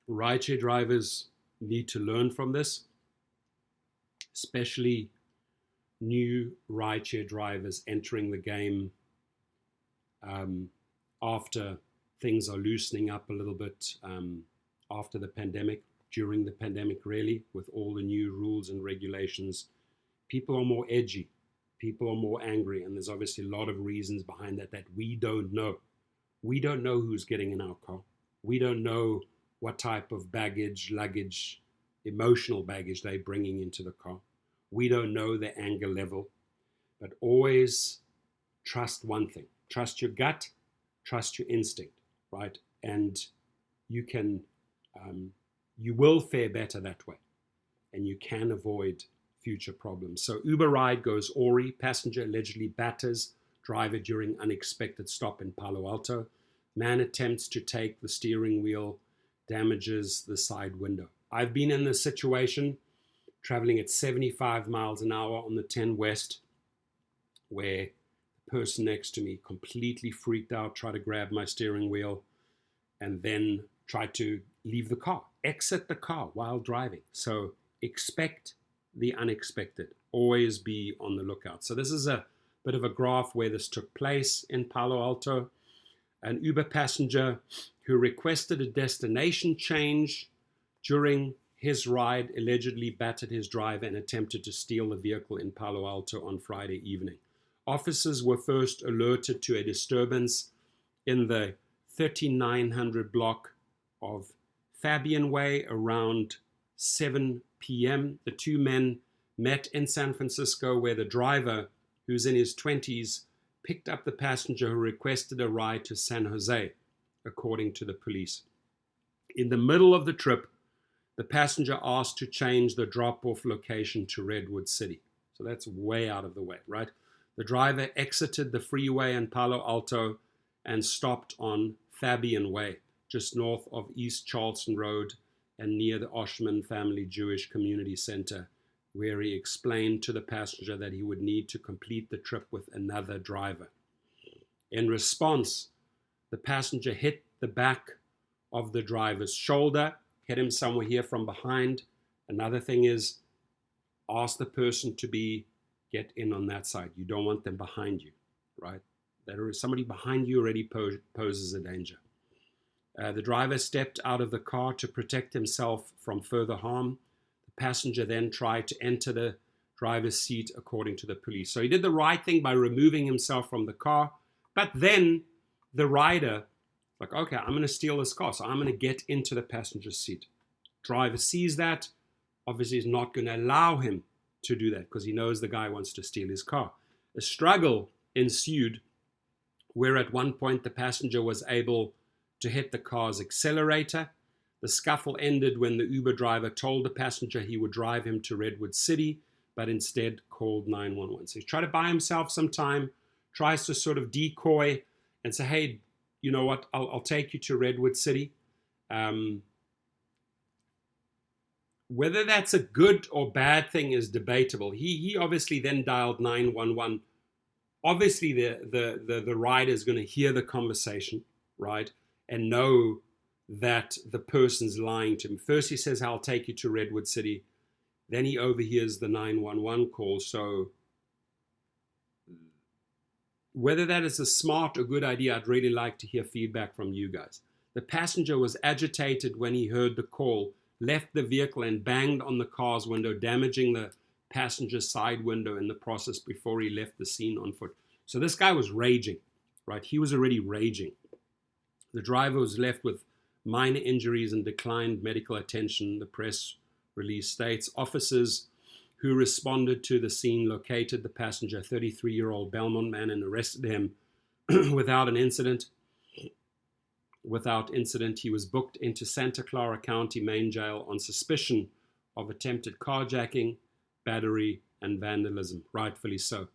Rideshare drivers need to learn from this, especially new rideshare drivers entering the game after things are loosening up a little bit after the pandemic, during the pandemic, really, with all the new rules and regulations. People are more edgy, people are more angry, and there's obviously a lot of reasons behind that we don't know. We don't know who's getting in our car. We don't know what type of baggage, luggage, emotional baggage they're bringing into the car. We don't know their anger level, but always trust one thing. Trust your gut, trust your instinct, right? And you can, you will fare better that way, and you can avoid future problems. So Uber ride goes awry. Passenger allegedly batters driver during unexpected stop in Palo Alto. Man attempts to take the steering wheel, damages the side window. I've been in this situation, traveling at 75 miles an hour on the 10 West, where the person next to me completely freaked out, tried to grab my steering wheel, and then tried to leave the car, exit the car while driving. So expect the unexpected. Always be on the lookout. So this is a bit of a graph where this took place in Palo Alto. An Uber passenger who requested a destination change during his ride allegedly battered his driver and attempted to steal the vehicle in Palo Alto on Friday evening. Officers were first alerted to a disturbance in the 3900 block of Fabian Way around 7 p.m. The two men met in San Francisco, where the driver, who's in his 20s, picked up the passenger who requested a ride to San Jose, according to the police. In the middle of the trip, the passenger asked to change the drop-off location to Redwood City. So that's way out of the way, right? The driver exited the freeway in Palo Alto and stopped on Fabian Way, just north of East Charleston Road and near the Oshman Family Jewish Community Center, where he explained to the passenger that he would need to complete the trip with another driver. In response, the passenger hit the back of the driver's shoulder, hit him somewhere here from behind. Another thing is, ask the person to get in on that side. You don't want them behind you, right? There is somebody behind you already poses a danger. The driver stepped out of the car to protect himself from further harm. The passenger then tried to enter the driver's seat, according to the police. So he did the right thing by removing himself from the car, but then the rider, like, okay, I'm going to steal this car, so I'm going to get into the passenger seat. Driver sees that, obviously is not going to allow him to do that because he knows the guy wants to steal his car. A struggle ensued where at one point the passenger was able to hit the car's accelerator. The scuffle ended when the Uber driver told the passenger he would drive him to Redwood City, but instead called 911. So he's trying to buy himself some time, tries to sort of decoy and say, hey, you know what, I'll take you to Redwood City. Whether that's a good or bad thing is debatable. He obviously then dialed 911. Obviously, the rider is going to hear the conversation, right, and know that the person's lying to him. First, he says, I'll take you to Redwood City. Then he overhears the 911 call. So whether that is a smart or good idea, I'd really like to hear feedback from you guys. The passenger was agitated when he heard the call, left the vehicle and banged on the car's window, damaging the passenger's side window in the process before he left the scene on foot. So this guy was raging, right? He was already raging. The driver was left with minor injuries and declined medical attention, the press release states. Officers who responded to the scene located the passenger, 33-year-old Belmont man, and arrested him without incident. He was booked into Santa Clara County Main Jail on suspicion of attempted carjacking, battery, and vandalism, rightfully so.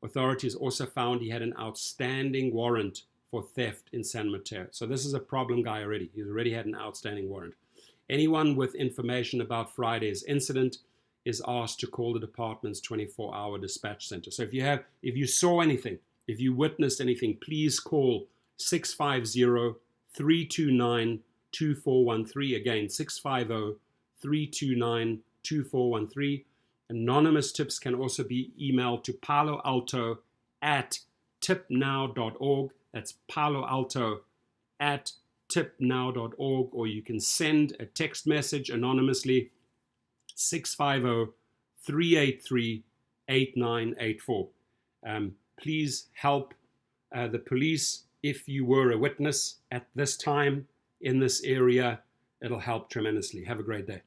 Authorities also found he had an outstanding warrant for theft in San Mateo. So this is a problem guy already. He's already had an outstanding warrant. Anyone with information about Friday's incident is asked to call the department's 24-hour dispatch center. So if you saw anything, if you witnessed anything, please call 650-329-2929. 2413. Again, 650-329-2413. Anonymous tips can also be emailed to Palo Alto at tipnow.org. That's Palo Alto at tipnow.org, or you can send a text message anonymously, 650-383-8984. Please help the police if you were a witness at this time in this area. It'll help tremendously. Have a great day.